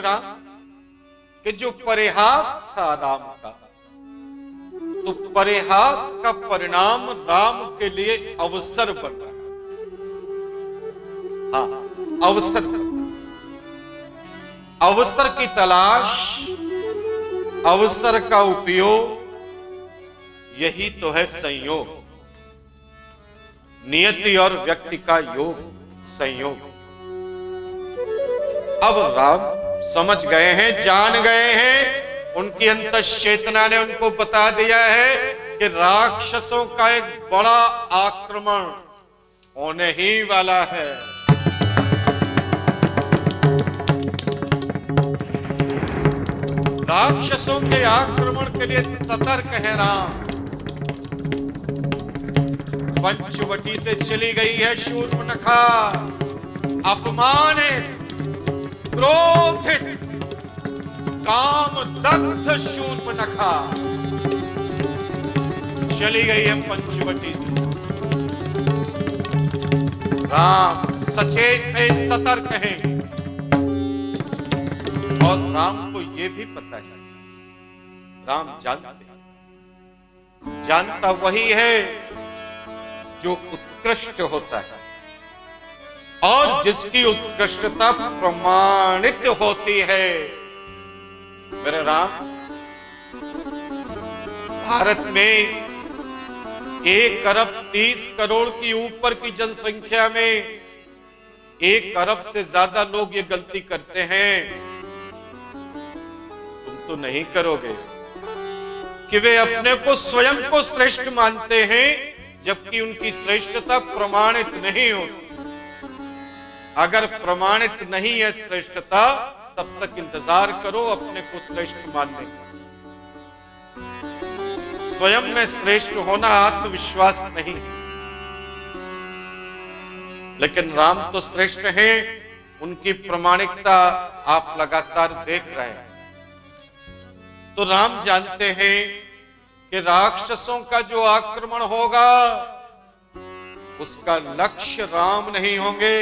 मेरे राम कि जो परिहास था राम का, तो परिहास का परिणाम राम के लिए अवसर बन रहा है। हाँ, अवसर की तलाश, अवसर का उपयोग, यही तो है संयोग। नियति और व्यक्ति का योग, संयोग। अब राम समझ गए हैं, जान गए हैं, उनकी अंतश्चेतना ने उनको बता दिया है कि राक्षसों का एक बड़ा आक्रमण होने ही वाला है। राक्षसों के आक्रमण के लिए सतर्क है राम। पंचवटी से चली गई है शूर्पणखा, अपमानित, क्रोधित, काम दग्ध शूर्पणखा चली गई है पंचवटी से। राम सचेत है, सतर्क है, और राम को यह भी पता है, राम जानता वही है जो उत्कृष्ट होता है और जिसकी उत्कृष्टता प्रमाणित होती है। मेरे राम, भारत में 1 अरब 30 करोड़ की ऊपर की जनसंख्या में 1 अरब से ज्यादा लोग ये गलती करते हैं। तुम तो नहीं करोगे कि वे अपने को स्वयं को श्रेष्ठ मानते हैं, जबकि उनकी श्रेष्ठता प्रमाणित नहीं होती। अगर प्रमाणित नहीं है श्रेष्ठता, तब तक इंतजार करो अपने को श्रेष्ठ मानने का। स्वयं में श्रेष्ठ होना आत्मविश्वास नहीं, लेकिन राम तो श्रेष्ठ हैं, उनकी प्रमाणिकता आप लगातार देख रहे हैं। तो राम जानते हैं कि राक्षसों का जो आक्रमण होगा उसका लक्ष्य राम नहीं होंगे,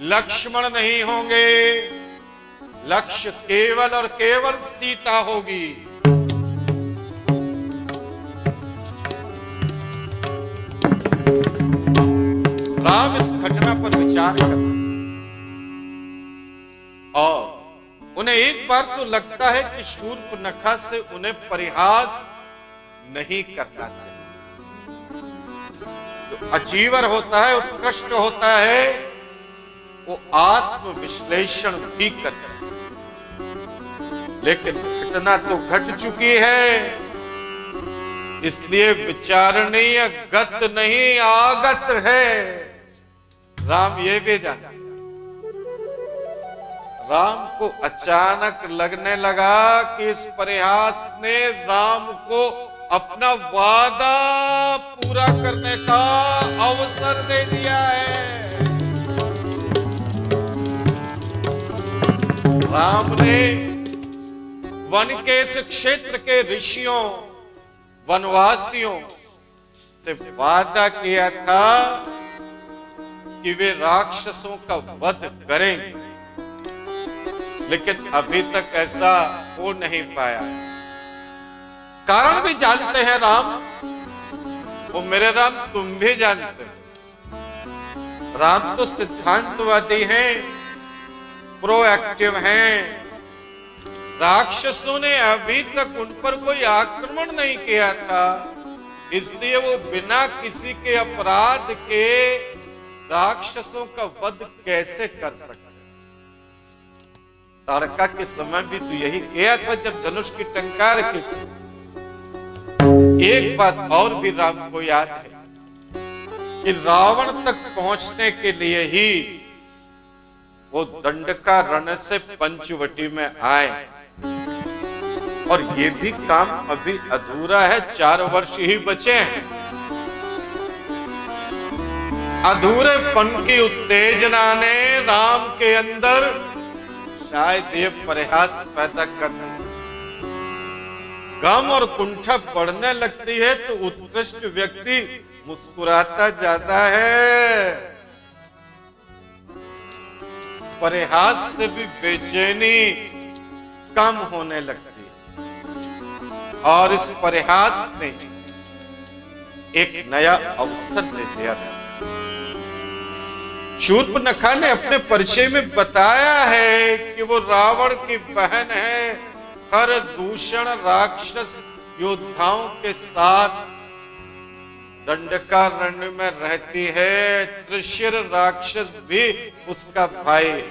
लक्ष्मण नहीं होंगे, लक्ष्य केवल और केवल सीता होगी। राम इस घटना पर विचार करते और उन्हें एक बार तो लगता है कि शूर्पणखा से उन्हें परिहास नहीं करना चाहिए। जो अचीवर होता है, उत्कृष्ट होता है, वो आत्मविश्लेषण भी करता है। लेकिन घटना तो घट चुकी है, इसलिए विचारणीय गत नहीं आगत है। राम ये भी जानते, राम को अचानक लगने लगा कि इस परिहास ने राम को अपना वादा पूरा करने का अवसर दे दिया है। राम ने वन के इस क्षेत्र के ऋषियों, वनवासियों से वादा किया था कि वे राक्षसों का वध करेंगे, लेकिन अभी तक ऐसा हो नहीं पाया। कारण भी जानते हैं राम, वो मेरे राम तुम भी जानते हो। राम तो सिद्धांतवादी हैं, प्रोएक्टिव हैं। राक्षसों ने अभी तक उन पर कोई आक्रमण नहीं किया था, इसलिए वो बिना किसी के अपराध के राक्षसों का वध कैसे कर सकते। तारका के समय भी तो यही किया था जब धनुष की टंकार की। एक बात और भी राम को याद है कि रावण तक पहुंचने के लिए ही वो दंडका रण से पंचवटी में आए, और ये भी काम अभी अधूरा है। 4 वर्ष ही बचे हैं। अधूरेपन की उत्तेजना ने राम के अंदर शायद ये परिहास पैदा करना, गम और कुंठा बढ़ने लगती है तो उत्कृष्ट व्यक्ति मुस्कुराता जाता है। परिहास से भी बेचैनी कम होने लगती है और इस परिहास ने एक नया अवसर दे दिया। शूर्पणखा ने अपने परिचय में बताया है कि वो रावण की बहन है, खरदूषण राक्षस योद्धाओं के साथ दंडकारण्य में रहती है। त्रिशिर राक्षस भी उसका भाई है।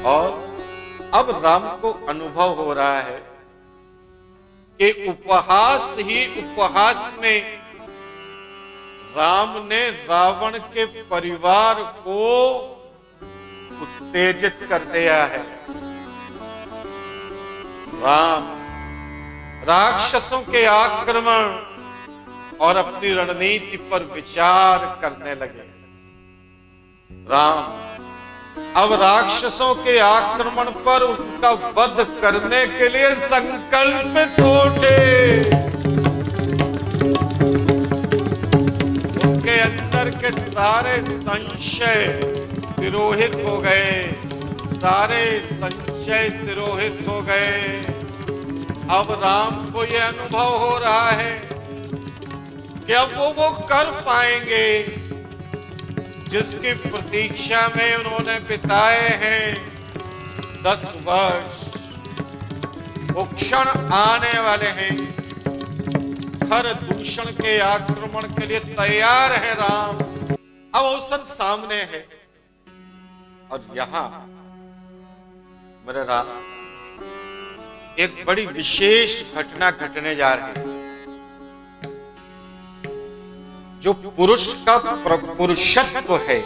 और अब राम को अनुभव हो रहा है कि उपहास ही उपहास में राम ने रावण के परिवार को उत्तेजित कर दिया है। राम राक्षसों के आक्रमण और अपनी रणनीति पर विचार करने लगे। राम अब राक्षसों के आक्रमण पर उनका वध करने के लिए संकल्पित उठे। उनके अंदर के सारे संशय तिरोहित हो गए, सारे संशय तिरोहित हो गए। अब राम को यह अनुभव हो रहा है कि अब वो कर पाएंगे जिसकी प्रतीक्षा में उन्होंने बिताए हैं 10 वर्ष। वो क्षण आने वाले हैं। खरदूषण के आक्रमण के लिए तैयार है राम। अब अवसर सामने है और यहां मेरे राम एक बड़ी विशेष घटना घटने जा रही है। जो पुरुष का पुरुषत्व है,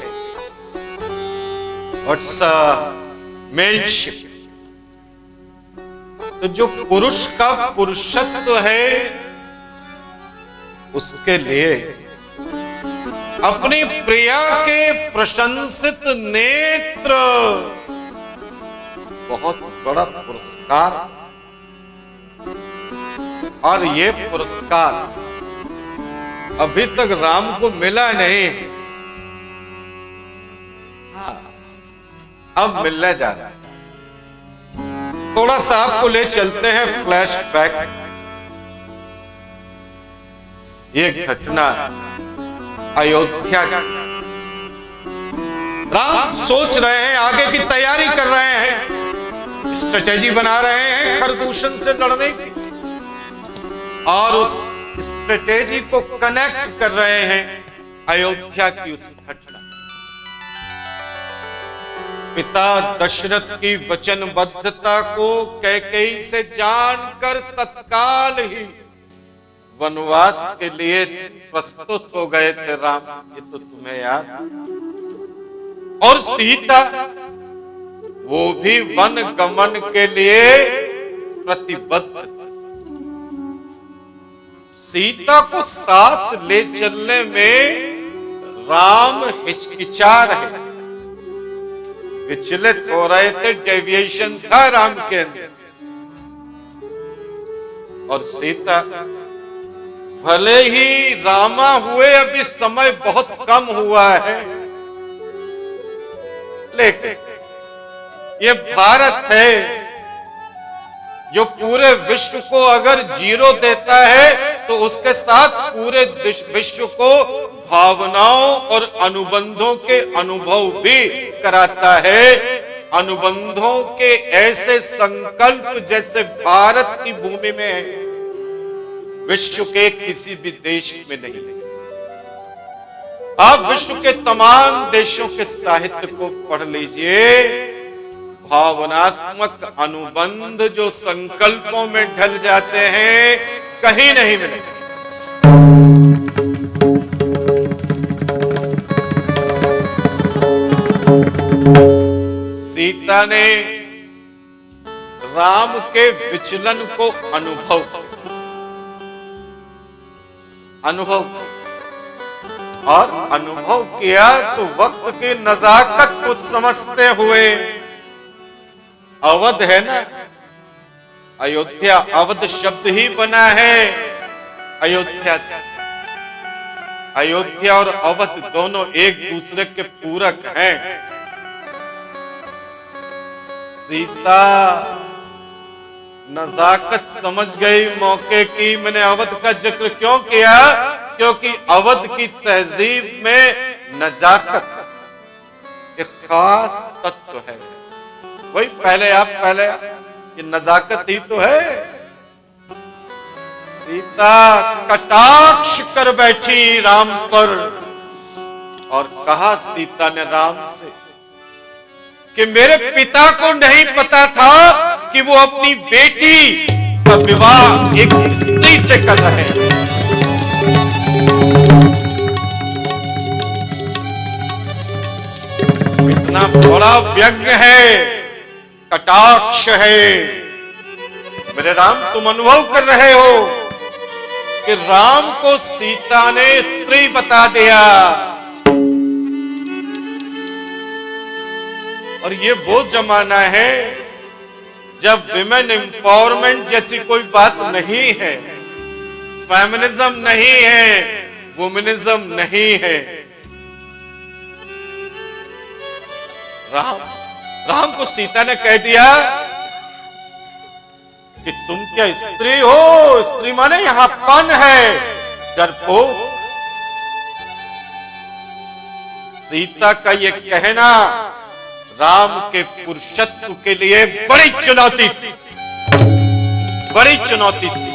व्हाट्स मेलशिप, तो जो पुरुष का पुरुषत्व है उसके लिए अपनी प्रिया के प्रशंसित नेत्र बहुत बड़ा पुरस्कार। और ये पुरस्कार अभी तक राम को मिला नहीं। हाँ, अब मिलने जा रहा है। थोड़ा सा आपको ले चलते हैं फ्लैशबैक। ये घटना अयोध्या की। राम सोच रहे हैं, आगे की तैयारी कर रहे हैं, स्ट्रेटेजी बना रहे हैं खरदूषण से लड़ने की, और उस स्ट्रेटेजी को कनेक्ट कर रहे हैं अयोध्या की उस घटना। पिता दशरथ की वचनबद्धता को कैकेयी से जानकर तत्काल ही वनवास के लिए प्रस्तुत हो गए थे राम। ये तो तुम्हें याद। और सीता वो भी वन गमन के लिए प्रतिबद्ध। सीता को साथ ले चलने में राम हिचकिचा रहे, विचलित हो रहे थे, डेविएशन था राम के अंदर। और सीता भले ही रामा हुए अभी समय बहुत कम हुआ है, लेकिन ये भारत है जो पूरे विश्व को अगर जीरो देता है तो उसके साथ पूरे विश्व को भावनाओं और अनुबंधों के अनुभव भी कराता है। अनुबंधों के ऐसे संकल्प जैसे भारत की भूमि में विश्व के किसी भी देश में नहीं। आप विश्व के तमाम देशों के साहित्य को पढ़ लीजिए, भावनात्मक अनुबंध जो संकल्पों में ढल जाते हैं कहीं नहीं मिले। सीता ने राम के विचलन को अनुभव और अनुभव किया तो वक्त की नजाकत को समझते हुए, अवध है ना, अयोध्या, अवध शब्द ही बना है अयोध्या से। अयोध्या और अवध दोनों एक दूसरे के पूरक हैं। सीता नजाकत समझ गई मौके की। मैंने अवध का जिक्र क्यों किया? क्योंकि अवध की तहजीब में नजाकत एक खास तत्व है। वही पहले ये नजाकत ही तो है। सीता कटाक्ष कर बैठी राम पर, और कहा सीता ने राम से कि मेरे पिता को नहीं पता था कि वो अपनी बेटी का विवाह एक स्त्री से कर रहे हैं। इतना बड़ा व्यंग्य है, कटाक्ष है। मेरे राम, तुम अनुभव कर रहे हो कि राम को सीता ने स्त्री बता दिया। और ये वो जमाना है जब विमेन एम्पावरमेंट जैसी कोई बात नहीं है, फेमिनिज्म नहीं है, वुमेनिज्म नहीं है। राम को सीता ने कह दिया कि तुम क्या स्त्री हो? स्त्री माने यहां पन है, डरपोक। सीता का यह कहना राम के पुरुषत्व के लिए बड़ी चुनौती थी, बड़ी चुनौती थी।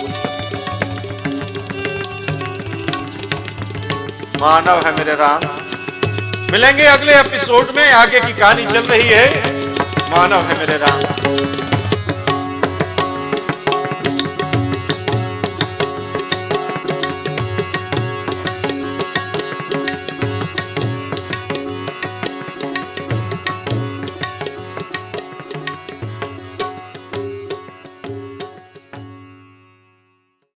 मानव है मेरे राम। मिलेंगे अगले एपिसोड में, आगे की कहानी चल रही है। मानव है मेरे राम।